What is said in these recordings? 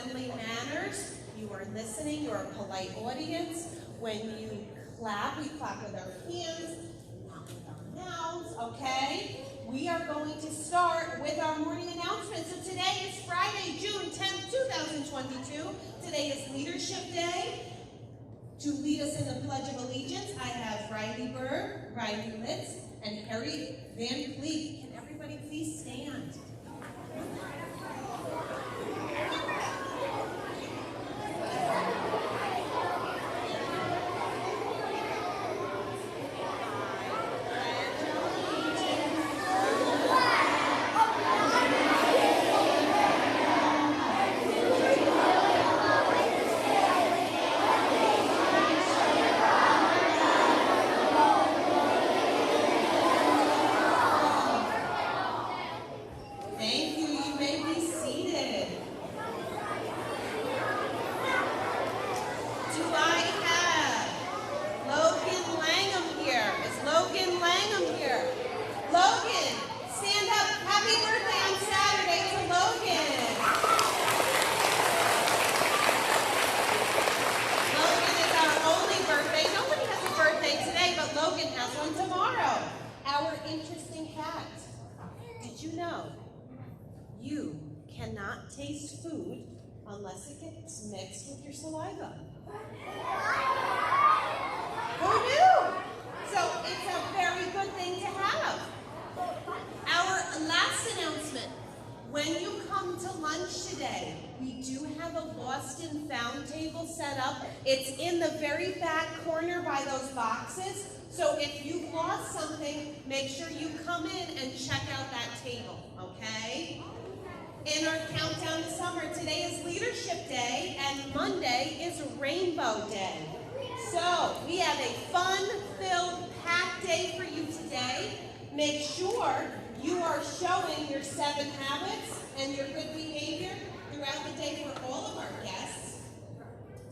assembly manners. You are listening, you're a polite audience. When you clap, we clap with our hands, not with our mouths, okay? We are going to start with our morning announcement. So today is Friday, June 10th, 2022. Today is Leadership Day. To lead us in the Pledge of Allegiance, I have Riley Burr, Riley Litz, and Harry Van Fleet. Can everybody please stand? Taste food unless it gets mixed with your saliva. Who knew? So it's a very good thing to have. Our last announcement, when you come to lunch today, we do have a lost and found table set up. It's in the very back corner by those boxes. So if you've lost something, make sure you come in and check out that table, okay? In our countdown to summer, today is Leadership Day and Monday is Rainbow Day. So we have a fun-filled, packed day for you today. Make sure you are showing your 7 habits and your good behavior throughout the day for all of our guests.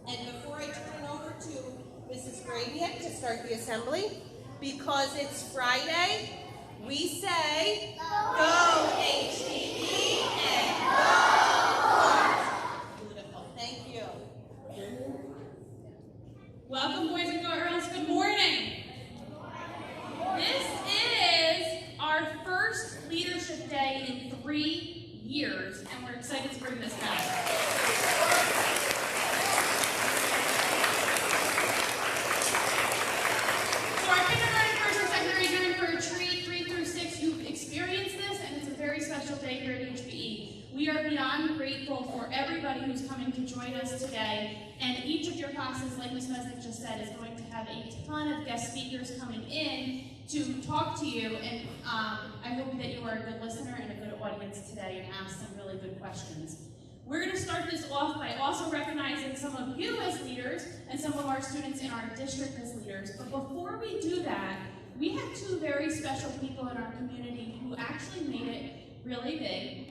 And before I turn it over to Mrs. Graviak to start the assembly, because it's Friday, we say, go HBE and go Horns. Beautiful, thank you. Welcome, boys and girls, good morning. This is our first Leadership Day in 3 years, and we're excited to bring this back. So our kindergarten, first, and second grade are in for a treat. 3 through 6, you've experienced this, and it's a very special day here at HBE. We are beyond grateful for everybody who's coming to join us today, and each of your classes, like Ms. Mesnick just said, is going to have a ton of guest speakers coming in to talk to you, and I hope that you are a good listener and a good audience today and ask some really good questions. We're going to start this off by also recognizing some of you as leaders and some of our students in our district as leaders. But before we do that, we have 2 very special people in our community who actually made it really big.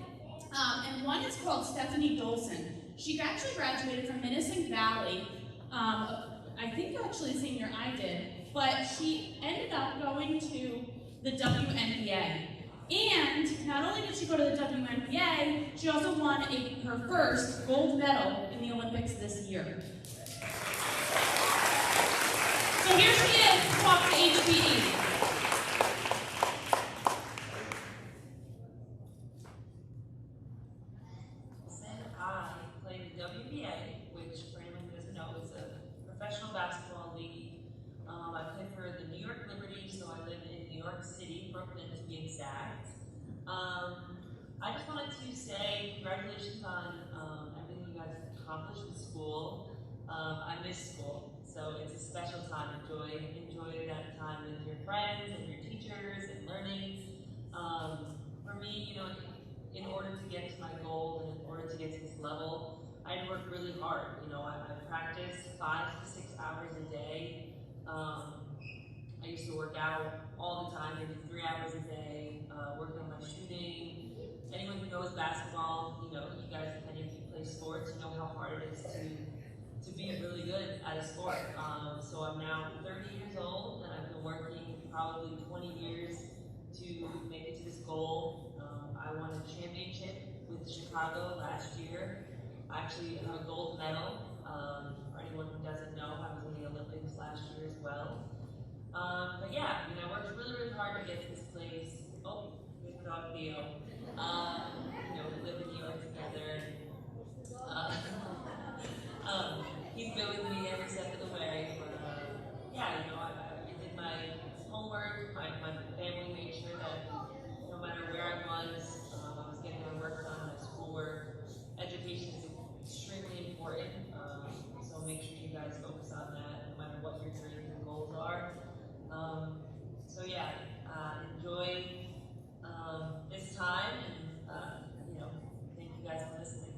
And one is called Stephanie Dolson. She actually graduated from Minnesink Valley, I think actually the same year I did, but she ended up going to the WNBA. And not only did she go to the WNBA, she also won her first gold medal in the Olympics this year. So here she is to talk to HBE. I played the WNBA, which for anyone who doesn't know is a professional basketball league. I played for the New York Liberty, so I live in New York City, Brooklyn to be exact. I just wanted to say congratulations on everything you guys accomplished in school. I miss school, so it's a special time. Enjoy that time with your friends and your teachers and learning. For me, in order to get to my goal and in order to get to this level, I had to work really hard. I practiced 5 to 6 hours a day. I used to work out all the time, maybe 3 hours a day, working on my shooting. Anyone who knows basketball, you guys, if any of you play sports, you know how hard it is to be really good at a sport. So I'm now 30 years old, and I've been working probably 20 years to make it to this goal. I won a championship with Chicago last year, I actually have a gold medal. For anyone who doesn't know, I was in the Olympics last year as well. But yeah, I worked really, really hard to get to this place. Oh, there's my dog Theo. We live in New York together. Uh, he's been with me every step of the way. But yeah, I did my homework. My family made sure that no matter where I was getting my work done, my schoolwork. Education is extremely important. So make sure you guys focus on that, no matter what your dreams and goals are. So yeah, enjoy this time, and thank you guys for listening.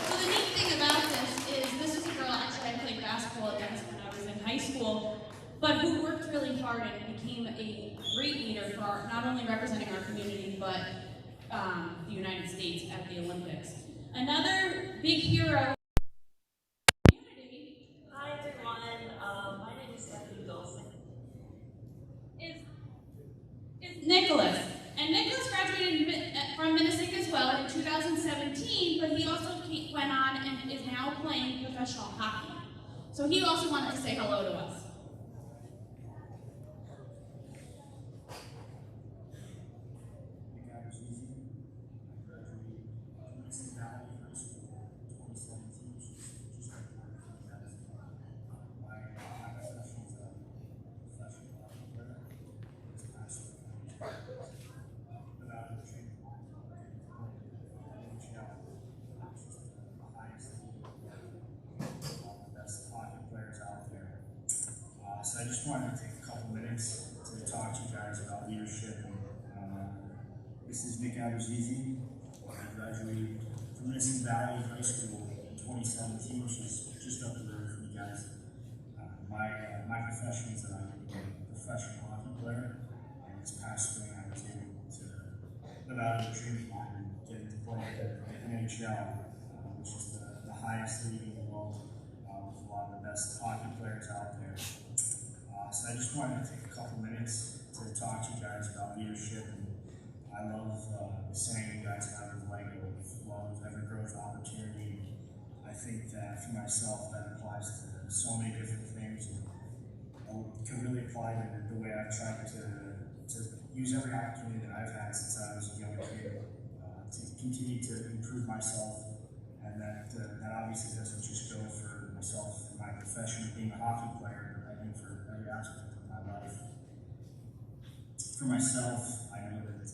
So the neat thing about this is a girl actually I played basketball against when I was in high school, but who worked really hard and became a great leader for not only representing our community, but the United States at the Olympics. Another big hero. Hi everyone, my name is Stephanie Dolson. Is Nicholas. And Nicholas graduated from Minnesota as well in 2017, but he also went on and is now playing professional hockey. So he also wanted to say hello to us. So I just wanted to take a couple minutes to talk to you guys about leadership. This is Nick Aberzizi. I graduated from Minnesota Valley High School in 2017, which is just up the road from you guys. My profession is that I'm a professional hockey player, and this past spring I was able to live out of the dream and get to play at the NHL, which is the highest league in the world, with a lot of the best hockey players out there. So I just wanted to take a couple minutes to talk to you guys about leadership. And I love the saying you guys have of like love every growth opportunity. I think that for myself that applies to so many different things, and can really apply to the way I've tried to use every opportunity that I've had since I was a young kid to continue to improve myself. And that obviously doesn't just go for myself and my profession of being a hockey player, but I think for every aspect of my life. For myself, I know that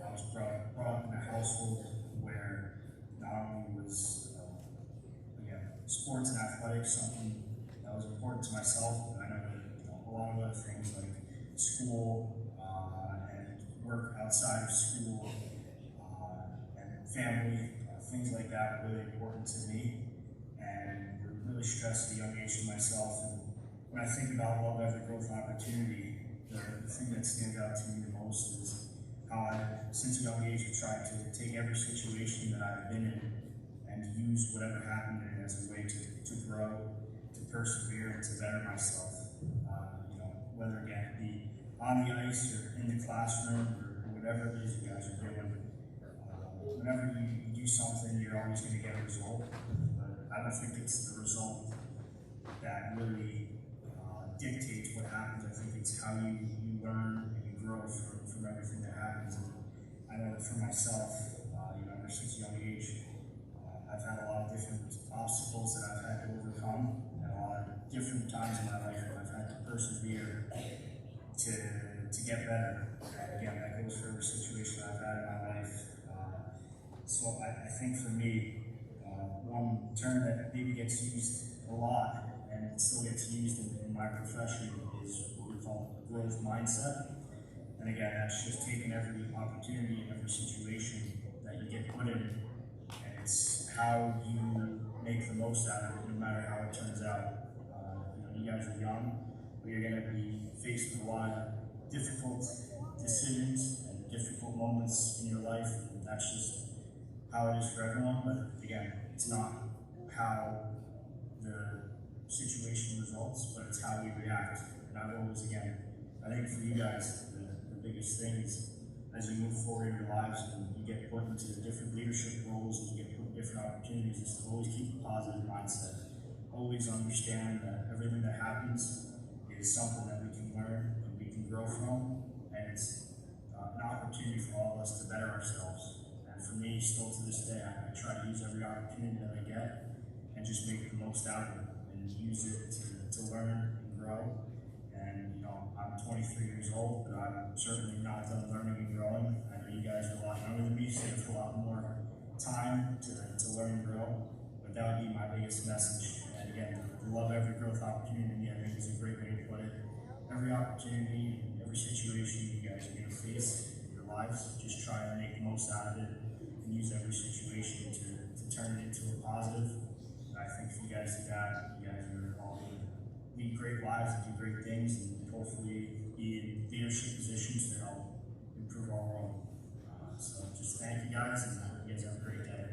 I was brought up in a household where not only was sports and athletics something that was important to myself, but I know that a lot of other things like school and work outside of school and family, things like that were really important to me, and were really stressed at a young age to myself. And when I think about love every growth opportunity, the thing that stands out to me the most is how I, since a young age, have tried to take every situation that I've been in and use whatever happened in it as a way to grow, to persevere, and to better myself. Whether again it be on the ice or in the classroom or whatever it is you guys are doing. Whenever you do something, you're always going to get a result. But I don't think it's the result that really dictates what happens. I think it's how you learn and you grow from everything that happens. And I know that for myself, ever since a young age, I've had a lot of different obstacles that I've had to overcome, and a lot of different times in my life where I've had to persevere to get better. And again, that goes for every situation I've had in my life. So I think for me, one term that maybe gets used a lot and it still gets used in my profession is what we call growth mindset. And again, that's just taking every opportunity and every situation that you get put in, and it's how you make the most out of it, no matter how it turns out. You guys are young, but you're going to be faced with a lot of difficult decisions and difficult moments in your life, and that's just how it is for everyone. But again, it's not how the situation results, but it's how we react. And I've always, again, I think for you guys, the biggest thing is as you move forward in your lives and you get put into different leadership roles and you get put in different opportunities, is to always keep a positive mindset. Always understand that everything that happens is something that we can learn and we can grow from, and it's an opportunity for all of us to better ourselves. And for me, still to this day, I try to use every opportunity that I get and just make the most out of it and use it to learn and grow. And you know, I'm 23 years old, but I'm certainly not done learning and growing. I know you guys are a lot younger than me, so you have a lot more time to learn and grow. But that would be my biggest message. And again, to love every growth opportunity, I think is a great way to put it. Every opportunity, every situation you guys are going to face in your lives, just try to make the most out of it and use every situation to turn it into a positive. And I think if you guys do that, you guys are all going to lead great lives and do great things and hopefully be in leadership positions to help improve our world. So just thank you guys, and I hope you guys have a great day.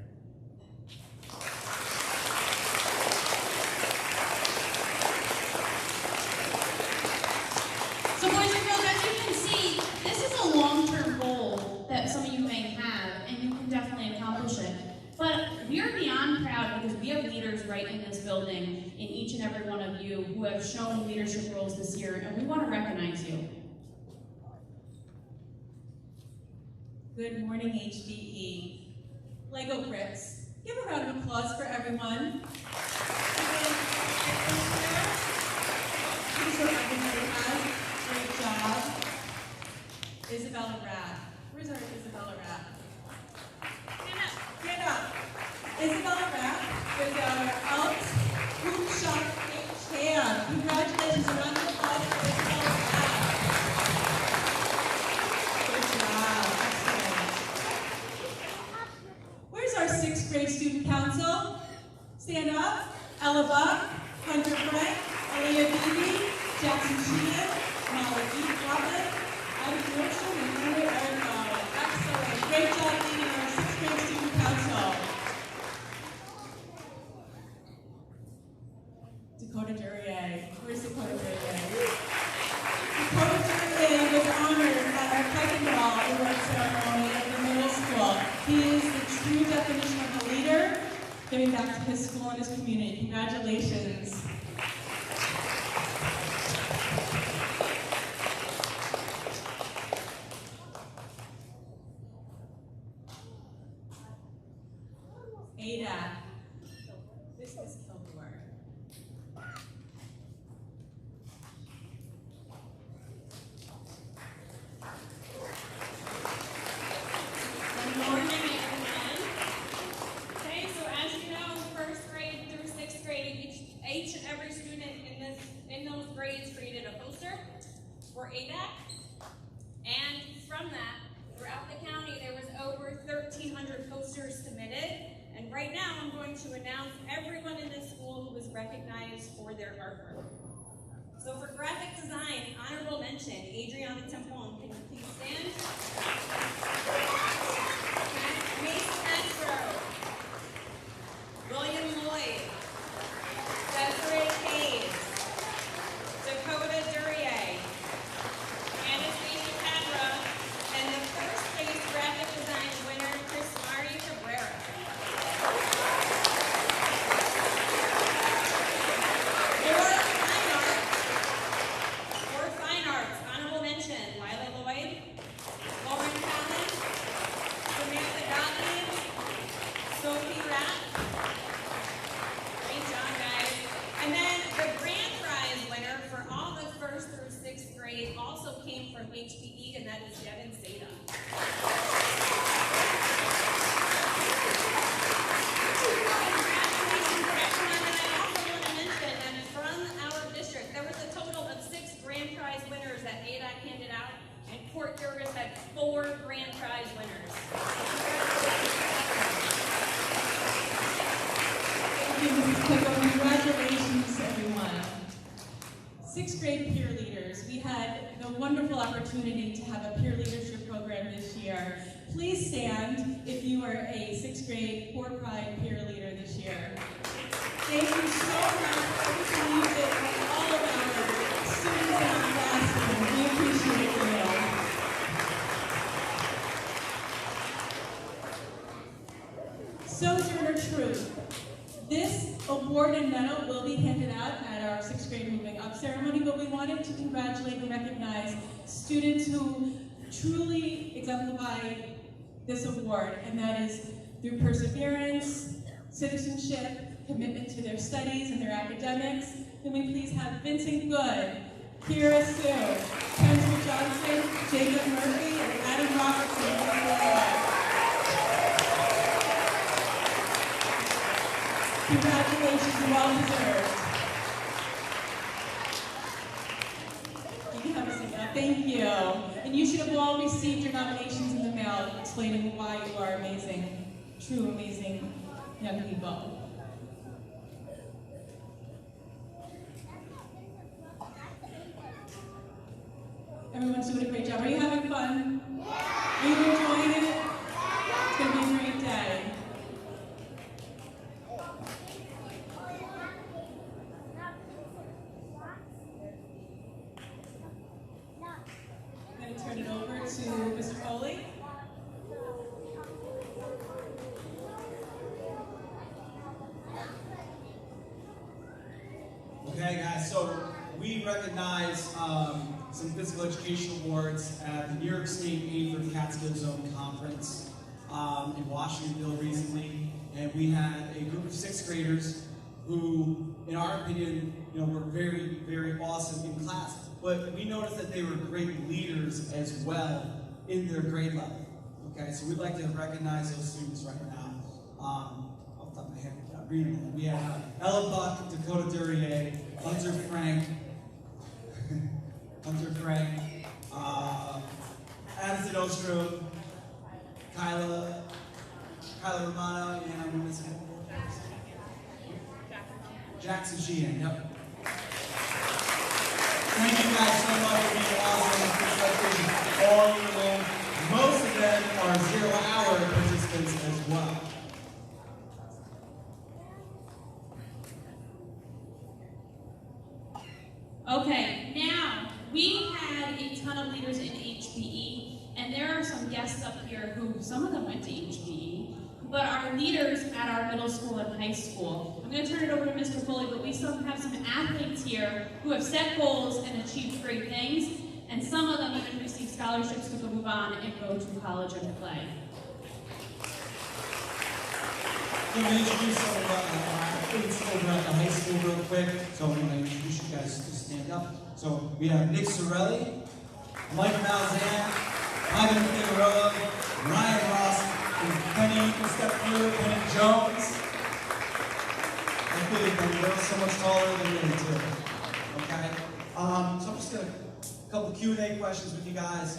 So boys and girls, as you can see, this is a long-term goal that some of you may have, and you can definitely accomplish it. But we are beyond proud because we have leaders right in this building, in each and every one of you, who have shown leadership roles this year, and we want to recognize you. Good morning, HBE. Lego bricks. Give a round of applause for everyone. These are everybody has. Great job. Isabella Rath. Where's our Isabella Rath? Stand up. Isabella Rath is our Elks Hoop Shot champ. Congratulations. A round of applause for Isabella Rath. Good job. Excellent. Where's our 6th grade student council? Stand up. Ella Buck, Hunter Frank, Aaliyah Beebe, Jackson Sheehan, Molly E. Robin, Abby Wilson, and Henry Eric. Excellent. Great job leading our 6th grade student council. Dakota Duryea. Where's Dakota Duryea? Dakota Duryea was honored at our Kuykendall award ceremony at the middle school. He is the true definition of a leader, giving back to his school and his community. Congratulations. Ada. This is Kilgore. Good morning, everyone. Okay, so as you know, 1st grade through 6th grade, each and every student in those grades created a poster for ADAC. And from that, throughout the county, there was over 1,300 posters submitted. And right now, I'm going to announce everyone in this school who was recognized for their artwork. So for graphic design, honorable mention, Adriana Tempone, can you please stand? Mason Estro, William Lloyd, Desiree Cave, Dakota Duryea, Anastasia Cadra, and the 1st place graphic design winner, Chris Mari Cabrera. For fine arts, honorable mention, Lila Lloyd, Lauren Collins, Samantha Gottlieb, Sophie Rapp. Great job, guys. And then the grand prize winner for all the 1st through 6th grade also came from HBE, and that is Devin Seda. Congratulations to everyone, and I also want to mention that from our district, there was a total of 6 grand prize winners that ADAC handed out, and Port Jervis had 4 grand prize winners. Thank you, Mrs. Pickle. Congratulations, everyone. 6th grade peer leaders. We had the wonderful opportunity to have a peer leadership program this year. Please stand if you are a 6th grade Core Pride peer leader this year. Thank you so much for everything you did for all of our students and our award and medal will be handed out at our 6th grade moving up ceremony, but we wanted to congratulate and recognize students who truly exemplify this award, and that is through perseverance, citizenship, commitment to their studies and their academics. Can we please have Vincent Good, Kira Sue, Spencer Johnson, Jacob Murphy, and Adam Robertson. Congratulations, and well deserved. You can have a seat now. Thank you. And you should have all received your nominations in the mail explaining why you are amazing, true amazing young people. Everyone's doing a great job. Are you having fun? Are you enjoying it? It's going to be a great day. I'm going to turn it over to Mr. Foley. Okay, guys, so we recognize some physical education awards at the New York State Aid for the Catskill Zone Conference in Washingtonville recently, and we had a group of 6th graders who, in our opinion, were very, very awesome in class, but we noticed that they were great leaders as well in their grade level. Okay, so we'd like to recognize those students right now. Off the top of my head, I'm reading them. We have Ella Buck, Dakota Duryea, Hunter Frank, Addison Ostrom, Kyla Romano, and I'm missing Jackson Sheehan, yep. Thank you guys so much for being awesome and participation all year long. Most of them are 0-hour participants as well. Okay, now, we had a ton of leaders in HBE, and there are some guests up here who, some of them went to HBE, but are leaders at our middle school and high school. I'm going to turn it over to Mr. Foley, but we still have some athletes here who have set goals and achieved great things, and some of them even received scholarships to move on and go to college and play. I'm going to introduce some of our athletes over at the high school real quick. So I'm going to introduce you guys to stand up. So we have Nick Sorelli, Mike Malzahn, Ivan Figueroa, Ryan Ross, and Penny, step through, Penny Jones. I feel like they're so much taller than me too. Okay? So I'm just going to, a couple Q&A questions with you guys.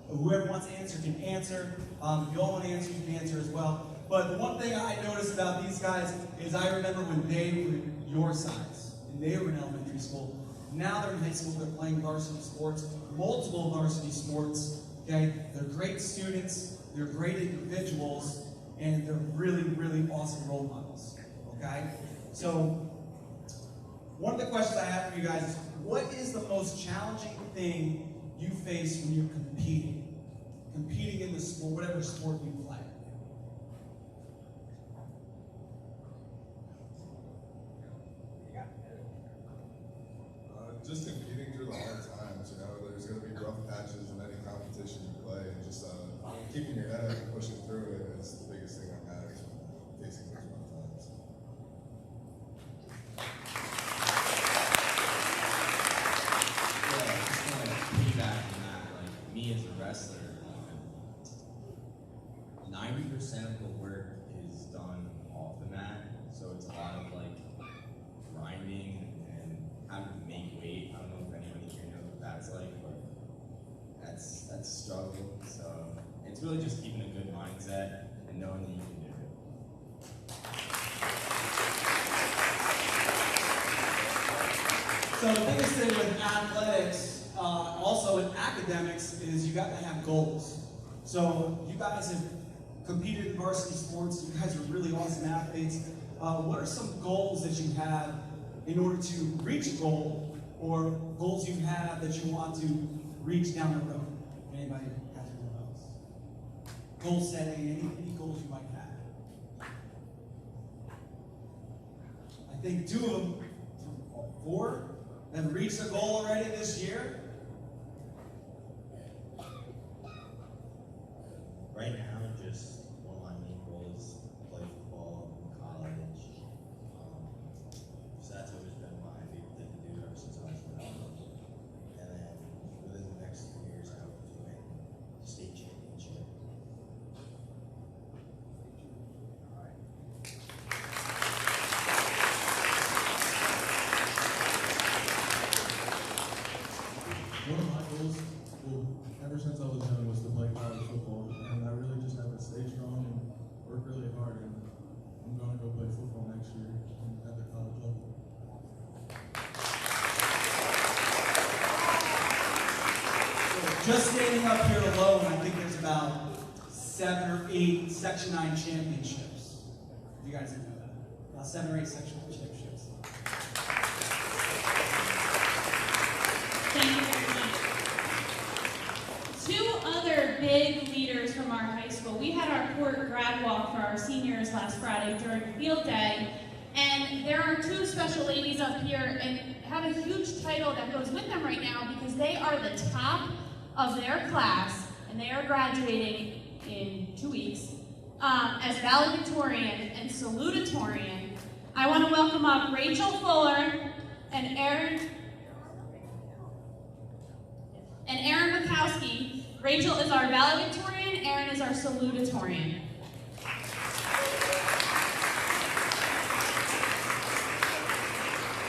Whoever wants to answer can answer. If you all want to answer, you can answer as well. But the one thing I noticed about these guys is I remember when they were your size, and they were in elementary school. Now they're in high school, they're playing varsity sports, multiple varsity sports, okay? They're great students, they're great individuals, and they're really, really awesome role models, okay? So, one of the questions I have for you guys is, what is the most challenging thing you face when you're competing? Competing in the sport, whatever sport you play. Just competing through the hard times, there's going to be rough patches in any competition you play, and just keeping your head up and pushing through it is the biggest thing I've had facing those rough times. Yeah, I just want to piggyback on that. Like, me as a wrestler, 90% of the work is done off the mat, so it's a lot of grinding and having to make weight. I don't know if anybody here knows what that's like, but that's a struggle. So it's really just keeping a good mindset and knowing that you can do it. So the biggest thing with athletics, also in academics, is you got to have goals. So you guys have competed in varsity sports. You guys are really awesome athletes. What are some goals that you have in order to reach a goal, or goals you have that you want to reach down the road? Anybody has one of those? Goal setting, any goals you might have. I I think 2 of them, 4, have reached their goal already this year. Right now, just one of my main goals, play football in college. So that's always been my favorite thing to do ever since I was little. And then within the next 3 years, I hope to win state championship. One of my goals, well, ever since I was young, was to play college football, and I really just have to stay strong and work really hard, and I'm going to go play football next year at the college level. Just standing up here alone, I think there's about 7 or 8 Section 9 championships. If you guys didn't know that. About 7 or 8 Section 9 championships. Thank you very much. 2 other big leaders from our high school. We had our court grad walk for our seniors last Friday during field day, and there are 2 special ladies up here and have a huge title that goes with them right now because they are the top of their class, and they are graduating in 2 weeks as valedictorian and salutatorian. I want to welcome up Rachel Fuller and Aaron Bukowski. Rachel is our valedictorian, Aaron is our salutatorian.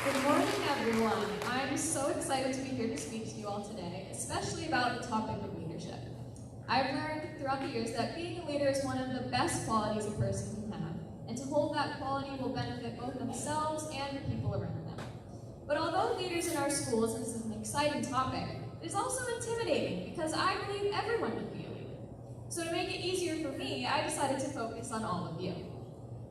Good morning, everyone. I'm so excited to be here to speak to you all today, especially about the topic of leadership. I've learned throughout the years that being a leader is one of the best qualities a person can have, and to hold that quality will benefit both themselves and the people around them. But although leaders in our schools is an exciting topic, it is also intimidating because I believe everyone can be a leader. So to make it easier for me, I decided to focus on all of you.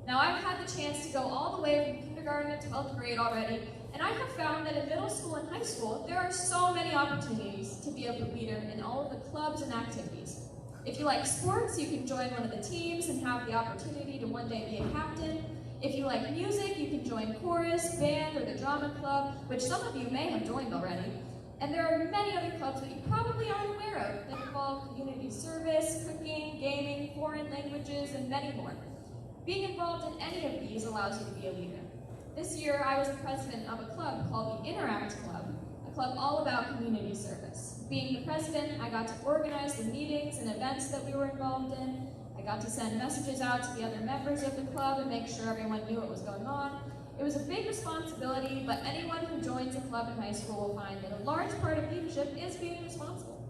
Now, I've had the chance to go all the way from kindergarten to 12th grade already, and I have found that in middle school and high school, there are so many opportunities to be a leader in all of the clubs and activities. If you like sports, you can join one of the teams and have the opportunity to one day be a captain. If you like music, you can join chorus, band, or the drama club, which some of you may have joined already. And there are many other clubs that you probably aren't aware of that involve community service, cooking, gaming, foreign languages, and many more. Being involved in any of these allows you to be a leader. This year, I was the president of a club called the Interact Club, a club all about community service. Being the president, I got to organize the meetings and events that we were involved in. I got to send messages out to the other members of the club and make sure everyone knew what was going on. It was a big responsibility, but anyone who joins a club in high school will find that a large part of leadership is being responsible.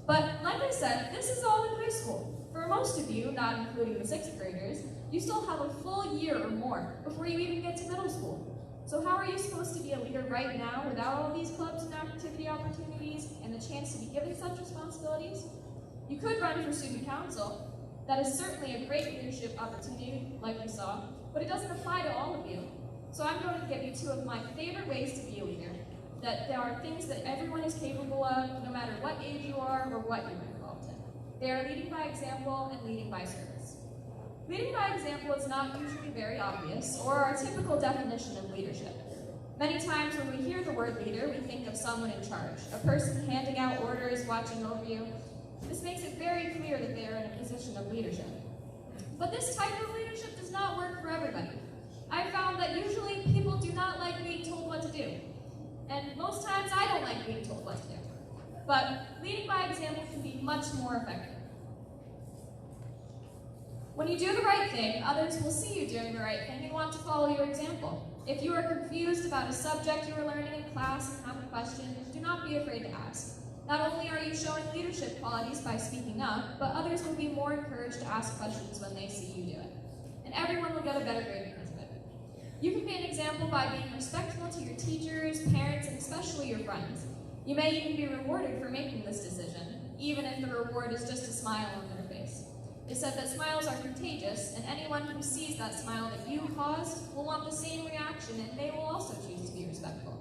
But like I said, this is all in high school. For most of you, not including the 6th graders, you still have a full year or more before you even get to middle school. So how are you supposed to be a leader right now without all these clubs and activity opportunities and the chance to be given such responsibilities? You could run for student council. That is certainly a great leadership opportunity, like we saw, but it doesn't apply to all of you. So I'm going to give you 2 of my favorite ways to be a leader, that there are things that everyone is capable of, no matter what age you are or what you're involved in. They are leading by example and leading by service. Leading by example is not usually very obvious, or our typical definition of leadership. Many times when we hear the word leader, we think of someone in charge, a person handing out orders, watching over you. This makes it very clear that they are in a position of leadership. But this type of leadership does not work for everybody. I found that usually people do not like being told what to do. And most times I don't like being told what to do. But leading by example can be much more effective. When you do the right thing, others will see you doing the right thing and want to follow your example. If you are confused about a subject you are learning in class and have a question, do not be afraid to ask. Not only are you showing leadership qualities by speaking up, but others will be more encouraged to ask questions when they see you do it. And everyone will get a better grade because of it. You can be an example by being respectful to your teachers, parents, and especially your friends. You may even be rewarded for making this decision, even if the reward is just a smile on their face. It said that smiles are contagious, and anyone who sees that smile that you caused will want the same reaction, and they will also choose to be respectful.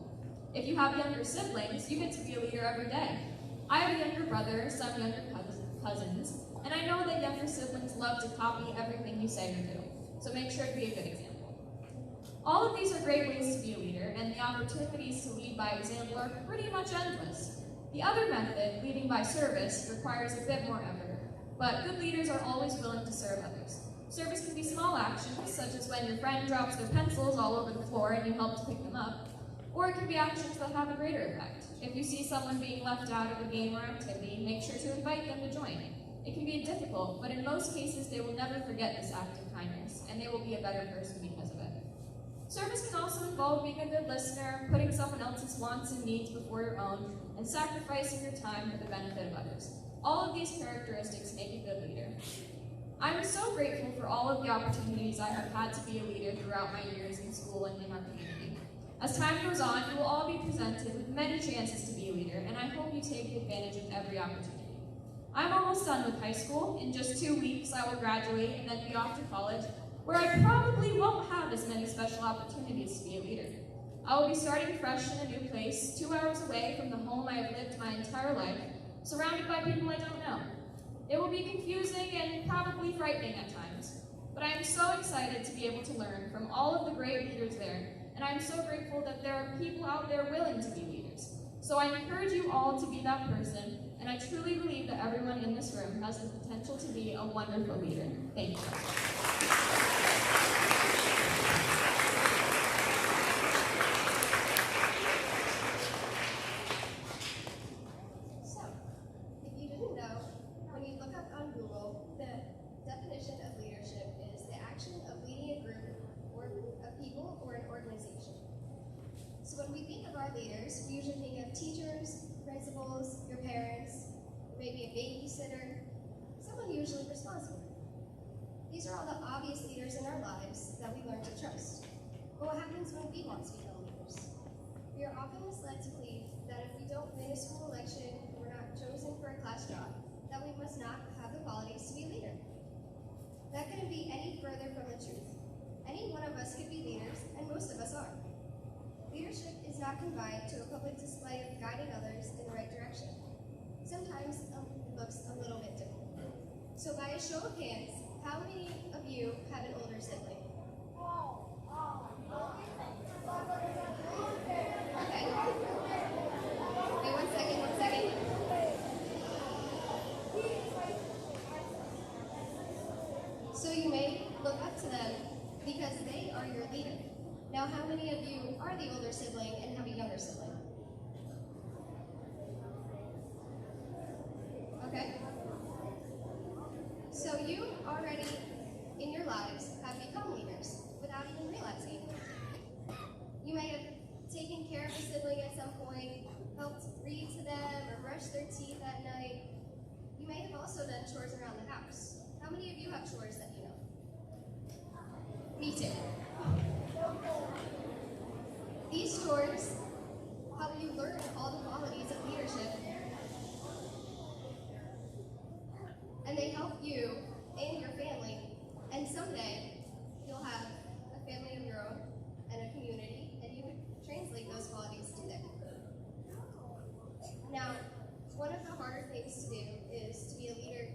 If you have younger siblings, you get to be a leader every day. I have a younger brother, some younger cousins, and I know that younger siblings love to copy everything you say or do, so make sure to be a good example. All of these are great ways to be a leader, and the opportunities to lead by example are pretty much endless. The other method, leading by service, requires a bit more effort, but good leaders are always willing to serve others. Service can be small actions, such as when your friend drops their pencils all over the floor and you help to pick them up, or it can be actions that have a greater effect. If you see someone being left out of a game or activity, make sure to invite them to join. It can be difficult, but in most cases they will never forget this act of kindness, and they will be a better person because of it. Service can also involve being a good listener, putting someone else's wants and needs before your own, and sacrificing your time for the benefit of others. All of these characteristics make a good leader. I'm so grateful for all of the opportunities I have had to be a leader throughout my years in school and in our community. As time goes on, you will all be presented with many chances to be a leader, and I hope you take advantage of every opportunity. I'm almost done with high school. In just 2 weeks, I will graduate and then be off to college, where I probably won't have as many special opportunities to be a leader. I will be starting fresh in a new place, 2 hours away from the home I have lived my entire life, surrounded by people I don't know. It will be confusing and probably frightening at times, but I am so excited to be able to learn from all of the great leaders there, and I am so grateful that there are people out there willing to be leaders. So I encourage you all to be that person, and I truly believe that everyone in this room has the potential to be a wonderful leader. Thank you. So, if you didn't know, when you look up on Google, the definition of leadership is the action of leading a group or of people or an organization. So when we think of our leaders, we usually think of teachers, principals, your parents, maybe a babysitter, someone usually responsible. These are all the obvious leaders in our lives that we learn to trust. But what happens when we want to become leaders? We are often misled to believe that if we don't win a school election, we're not chosen for a class job, that we must not have the qualities to be a leader. That couldn't be any further from the truth. Any one of us could be leaders, and most of us are. Leadership is not confined to a public display of guiding others in the right direction. Sometimes it looks a little bit different. So by a show of hands, how many of you have an older sibling? Okay. Wait, one second. So you may look up to them because they are your leader. Now, how many of you are the older sibling and have a younger sibling? Okay. So you already, in your lives, have become leaders without even realizing. You may have taken care of a sibling at some point, helped read to them, or brush their teeth at night. You may have also done chores around the house. How many of you have chores that you know? Me too. These chores help you learn all the qualities of leadership, and they help you and your family, and someday you'll have a family of your own and a community, and you can translate those qualities to them. Now, one of the harder things to do is to be a leader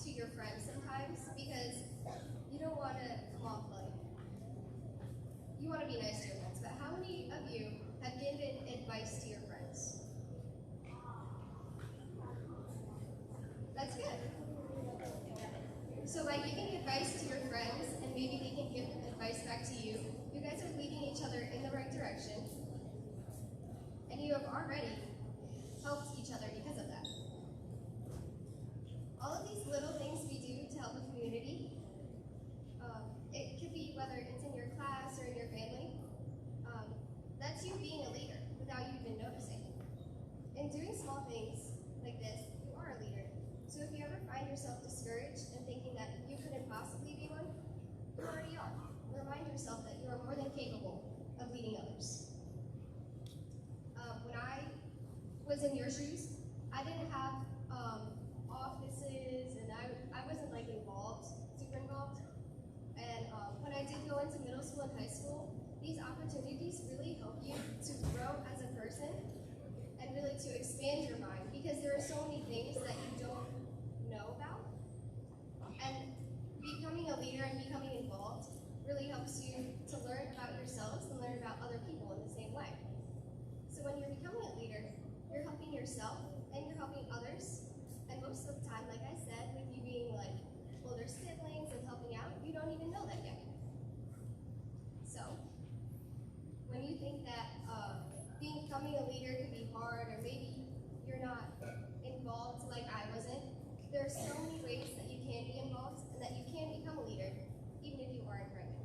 to your friends sometimes, because you don't want to come off like, you want to be nice to your friends, but how many of you have given advice to your friends? That's good. So by giving advice to your friends, and maybe they can give advice back to you, you guys are leading each other in the right direction, and you have already helped each other because of that. All of these little things we do to help the community, it could be whether it's in your class or in your family, that's you being a leader without you even noticing. In doing small things like this, you are a leader. So if you ever find yourself discouraged and thinking that you couldn't possibly be one, you already are. Remind yourself that you are more than capable of leading others. When I was in your shoes, I didn't have offices, and I wasn't like involved, super involved. And when I did go into middle school and high school, these opportunities really help you to grow as a person and really to expand your mind, because there are so many things that you don't know about. And becoming a leader and becoming involved really helps you to yourself and you're helping others. And most of the time, like I said, with you being like older siblings and helping out, you don't even know that yet. So, when you think that becoming a leader could be hard, or maybe you're not involved like I wasn't, there are so many ways that you can be involved and that you can become a leader, even if you aren't pregnant.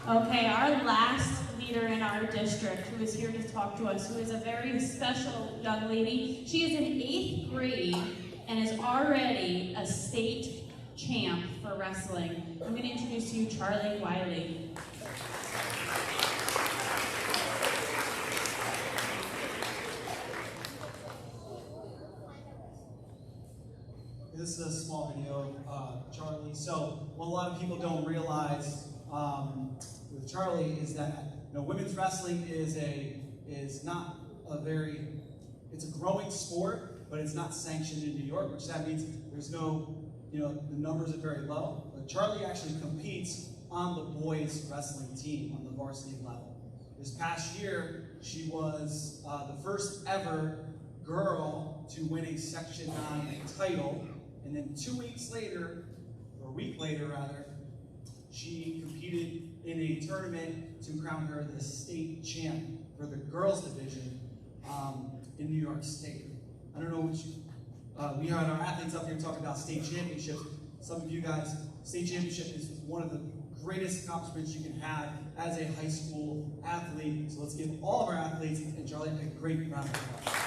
Okay, our last leader in our district who is here to talk to us, who is a very special young lady. She is in 8th grade and is already a state champ for wrestling. I'm going to introduce to you Charlie Wiley. This is a small video of Charlie. So what a lot of people don't realize with Charlie is that women's wrestling is not a very, it's a growing sport, but it's not sanctioned in New York, which that means there's no, the numbers are very low. But Charlie actually competes on the boys wrestling team on the varsity level. This past year, she was the first ever girl to win a Section 9 title. And then 2 weeks later, or a week later rather, she competed in a tournament to crown her the state champ for the girls division in New York State. I don't know which, we had our athletes up here talking about state championships. Some of you guys, state championship is one of the greatest accomplishments you can have as a high school athlete. So let's give all of our athletes and Charlie a great round of applause.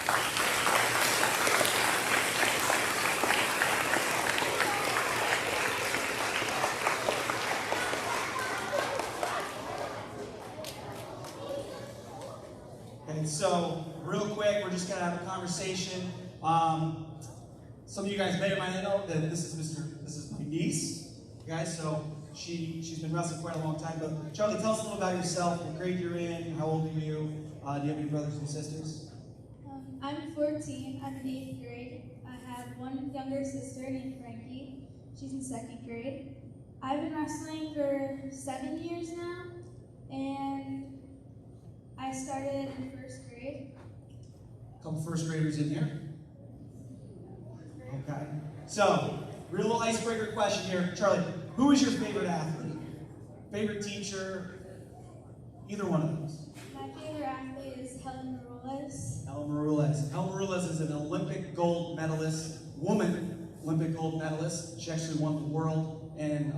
So, real quick, we're just going to have a conversation. Some of you guys may or might not know that this is my niece, guys. So she's been wrestling quite a long time. But Charlie, tell us a little about yourself. What grade you're in? How old are you? Do you have any brothers and sisters? I'm 14. I'm in 8th grade. I have one younger sister named Frankie. She's in 2nd grade. I've been wrestling for 7 years now, and I started in 1st grade. A couple first graders in here. Okay. So, real little icebreaker question here. Charlie, who is your favorite athlete? Favorite teacher? Either one of those. My favorite athlete is Helen Maroules. Helen Maroules. Helen Maroules is an Olympic gold medalist, woman Olympic gold medalist. She actually won the world, and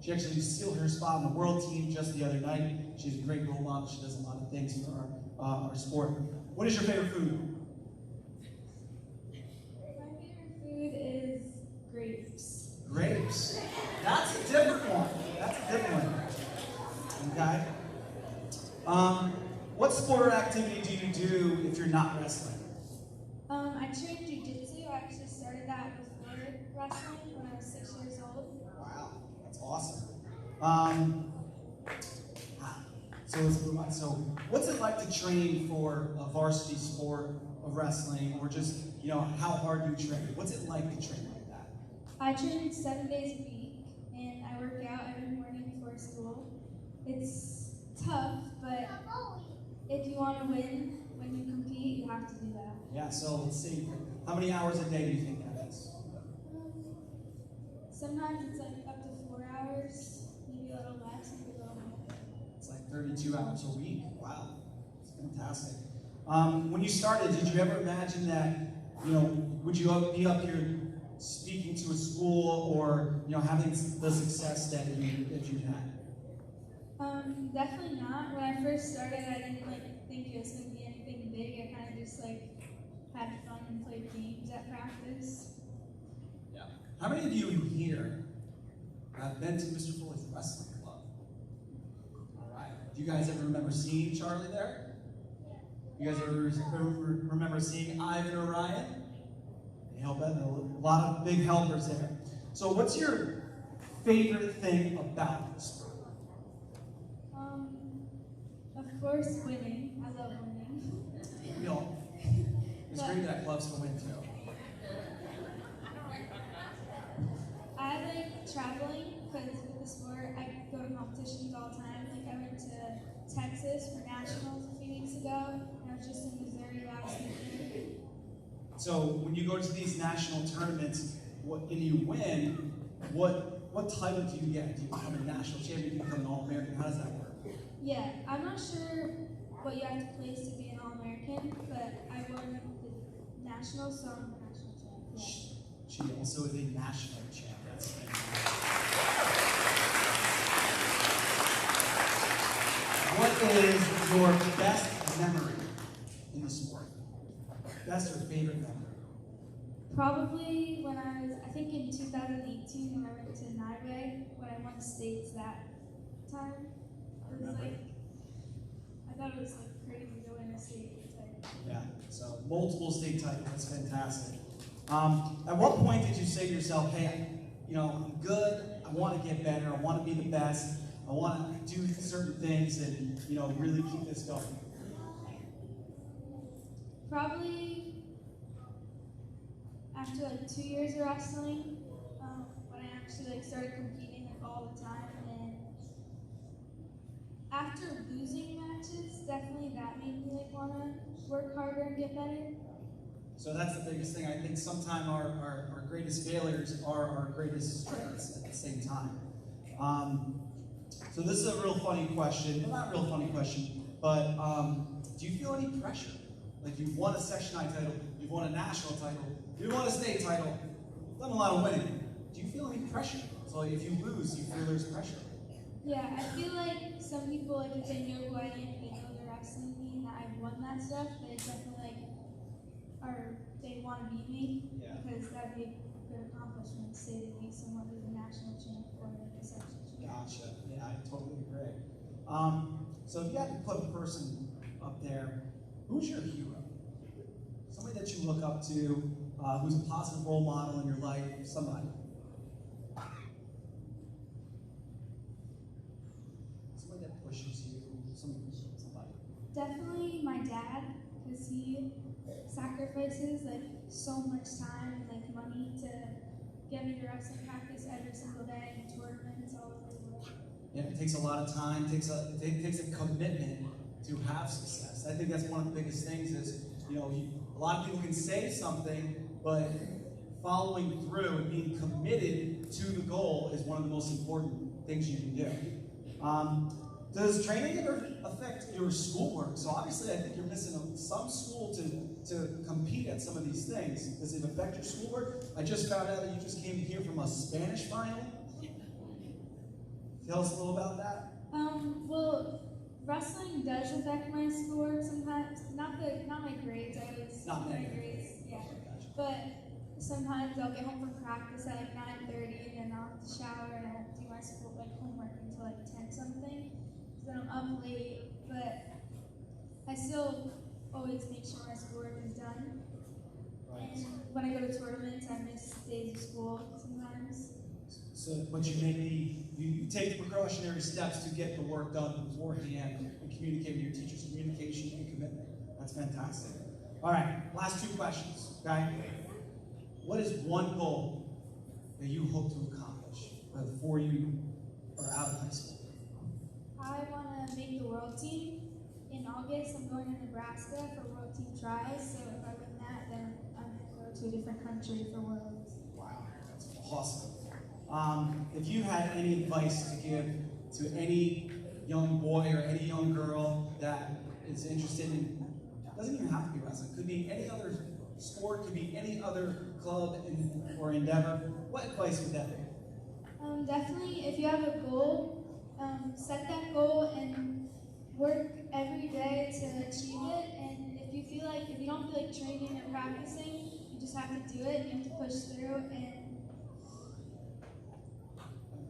she actually sealed her spot on the world team just the other night. She's a great role model. She does a lot of things for our sport. What is your favorite food? My favorite food is grapes. Grapes. That's a different one. That's a different one. Okay. What sport or activity do you do if you're not wrestling? I trained jiu-jitsu. I actually started that before wrestling when I was 6 years old. Wow, that's awesome. So let's move on. So what's it like to train for a varsity sport of wrestling, or just, how hard do you train? What's it like to train like that? I train 7 days a week, and I work out every morning before school. It's tough, but if you want to win when you compete, you have to do that. Yeah, so let's see. How many hours a day do you think that is? Sometimes it's like up to 4 hours, maybe a little less, maybe a little more. It's like 32 hours a week. Wow, it's fantastic. When you started, did you ever imagine that, would you be up here speaking to a school, or having the success that you had? Definitely not. When I first started, I didn't think it was going to be anything big. I kind of just had fun and played games at practice. Yeah. How many of you in here have been to Mr. Foley's wrestling club? All right. Do you guys ever remember seeing Charlie there? You guys ever remember seeing Ivan or Ryan? They help out. A lot of big helpers there. So what's your favorite thing about the sport? Of course, winning. I love winning. It's great that clubs to win too. I like traveling because with the sport competitions all the time. Like I went to Texas for nationals a few weeks ago, and I was just in Missouri last weekend. So when you go to these national tournaments, and you win, what title do you get? Do you become a national champion? Do you become an All-American? How does that work? Yeah, I'm not sure what you have to place to be an All-American, but I won the nationals, so I'm a national champion. Yeah. She also is a national champ. That's fantastic. What is your best memory in the sport? Best or favorite memory? Probably when I think in 2018 when I went to Niway, when I won states that time. It was like, I thought it was like crazy to win a state title. Yeah, so multiple state titles, that's fantastic. At what point did you say to yourself, hey, I'm good, I want to get better, I want to be the best, I want to do certain things and, really keep this going? Probably after like 2 years of wrestling, when I actually started competing all the time, and after losing matches, definitely that made me want to work harder and get better. So that's the biggest thing. I think sometimes our greatest failures are our greatest strengths at the same time. So this is a real funny question. Well, not a real funny question, but do you feel any pressure? Like you've won a Section I title, you've won a national title, you won a state title, you've done a lot of winning. Do you feel any pressure? So if you lose, you feel there's pressure. Yeah, I feel like some people, like if they know who I am, they know they're wrestling me, and that I've won that stuff, they definitely they want to beat me, because that'd be a good accomplishment to say to beat someone who's a national champ or like a section champ. Gotcha. Yeah, I totally agree. So if you had to put a person up there, who's your hero? Somebody that you look up to, who's a positive role model in your life, somebody. Somebody that pushes you, somebody. Definitely my dad, because he sacrifices like so much time and like money to get me to wrestling practice every single day and tournaments all over the world. Yeah, it takes a lot of time, it takes a commitment to have success. I think that's one of the biggest things is, a lot of people can say something, but following through and being committed to the goal is one of the most important things you can do. Does training ever affect your schoolwork? So obviously I think you're missing some school to compete at some of these things. Does it affect your schoolwork? I just found out that you just came here from a Spanish final. Tell us a little about that. Well, wrestling does affect my schoolwork sometimes. Not my grades. I always Not my my grades. Yeah. But sometimes I'll get home from practice at like 9:30, and then I'll have to shower and I won't do my school homework until like 10 something. So then I'm up late, but I still always make sure my schoolwork is done. Right. And when I go to tournaments, I miss days of school sometimes. So, but you take the precautionary steps to get the work done beforehand and communicate with your teachers. Communication and commitment. That's fantastic. All right, last two questions. Okay. What is one goal that you hope to accomplish before you are out of high school? I want to make the world team. In August, I'm going to Nebraska for world team trials. So if I win that, then I'm going to go to a different country for worlds. Wow, that's awesome. If you had any advice to give to any young boy or any young girl that is interested in, doesn't even have to be wrestling, could be any other sport, could be any other club or endeavor, what advice would that be? Definitely, if you have a goal, set that goal and work every day to achieve it. And if you don't feel like training or practicing, you just have to do it. You have to push through. And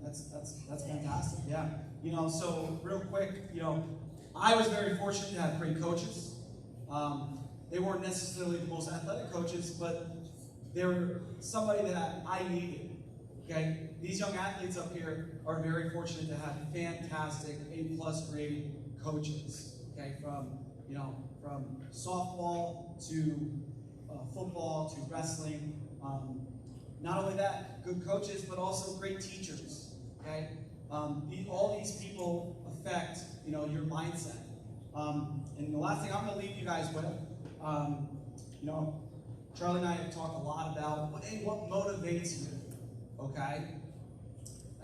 that's fantastic. Yeah. So real quick, I was very fortunate to have great coaches. They weren't necessarily the most athletic coaches, but they were somebody that I needed. Okay, these young athletes up here are very fortunate to have fantastic A+ grade coaches. Okay, from softball to football to wrestling. Not only that, good coaches, but also great teachers. Okay, all these people affect, your mindset. And the last thing I'm going to leave you guys with, Charlie and I have talked a lot about what motivates you, okay?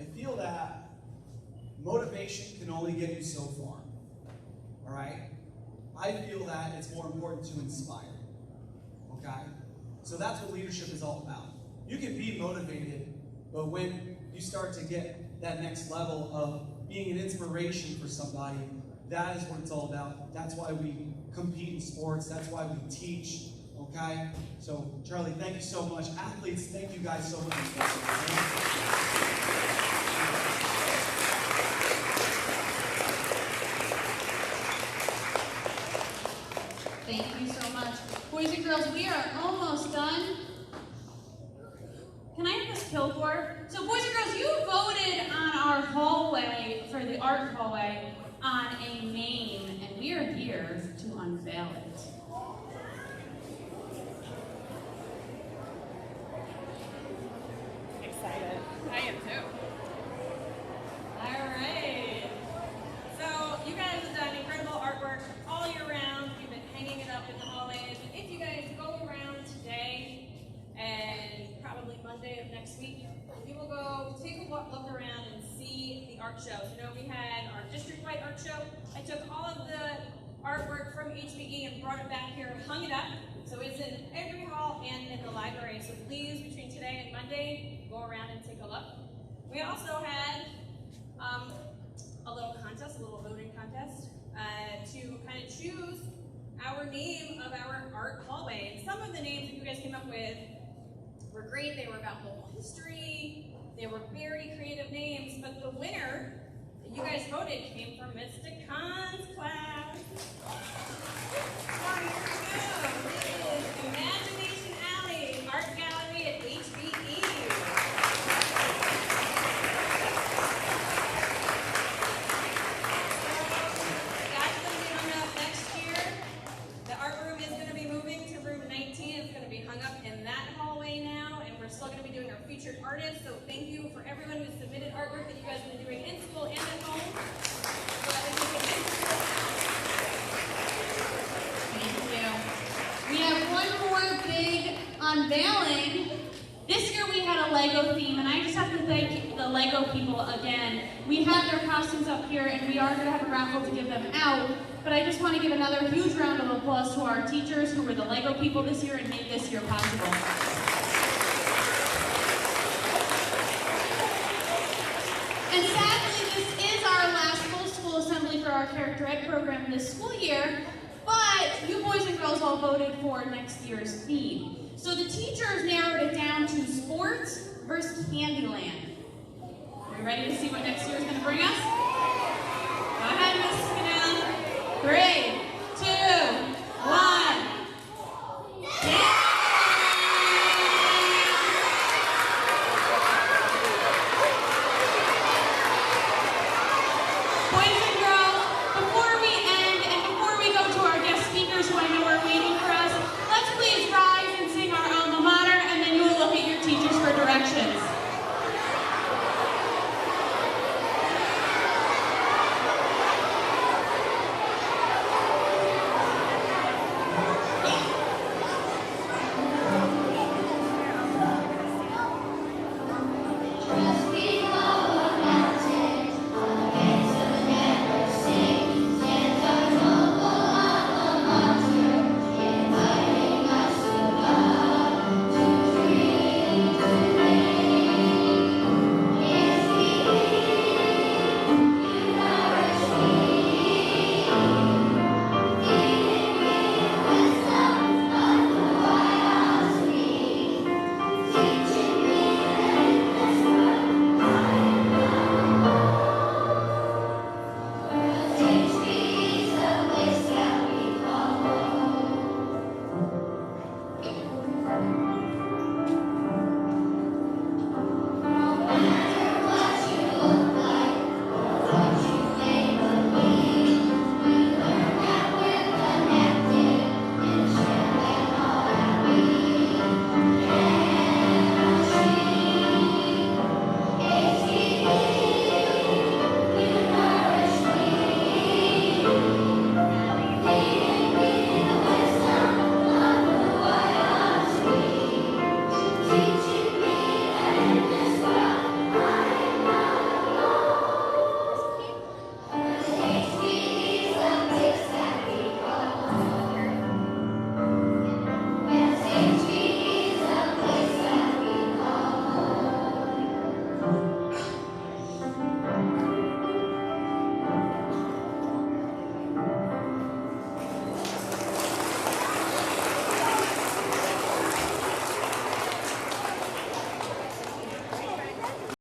I feel that motivation can only get you so far, all right? I feel that it's more important to inspire, okay? So that's what leadership is all about. You can be motivated, but when you start to get that next level of being an inspiration for somebody, that is what it's all about. That's why we compete in sports. That's why we teach, okay? So, Charlie, thank you so much. Athletes, thank you guys so much. Thank you so much. Boys and girls, we are almost done. Can I have this billboard? So boys and girls, you voted on our hallway, for the art hallway, on a name, and we are here to unveil it. Excited. I am too. All right. So you guys have done incredible artwork all year round. You've been hanging it up in the hallways. If you guys go around today and probably Monday of next week, you will go take a look around and see the art shows. We had our district-wide art show. I took all of the artwork from HBE and brought it back here and hung it up. So it's in every hall and in the library. So please, between today and Monday, go around and take a look. We also had a little contest, a little voting contest, to kind of choose our name of our art hallway. And some of the names that you guys came up with were great. They were about local history. They were very creative names. But the winner that you guys voted came from Mr. Khan's class. Here we go. This is Imagination Alley Art Gallery at HBE. That's going to be hung up next year. The art room is going to be moving to room 19. It's going to be hung up in that hallway now, and we're still going to be doing our featured artists. So thank you for everyone who submitted artwork that you guys have been doing in school and at home. We have one more big unveiling. This year we had a Lego theme, and I just have to thank the Lego people again. We have their costumes up here, and we are going to have a raffle to give them out. But I just want to give another huge round of applause to our teachers who were the Lego people this year and made this year possible. And sadly, this is our last full school assembly for our Character Ed program this school year. But you boys and girls all voted for next year's theme. So the teachers narrowed it down to sports versus Candyland. Are we ready to see what next year is going to bring us? Go ahead, Mrs. Canal. 3, 2, 1. Yeah! Who I know are waiting for us, let's please rise and sing our alma mater, and then you will look at your teachers for directions.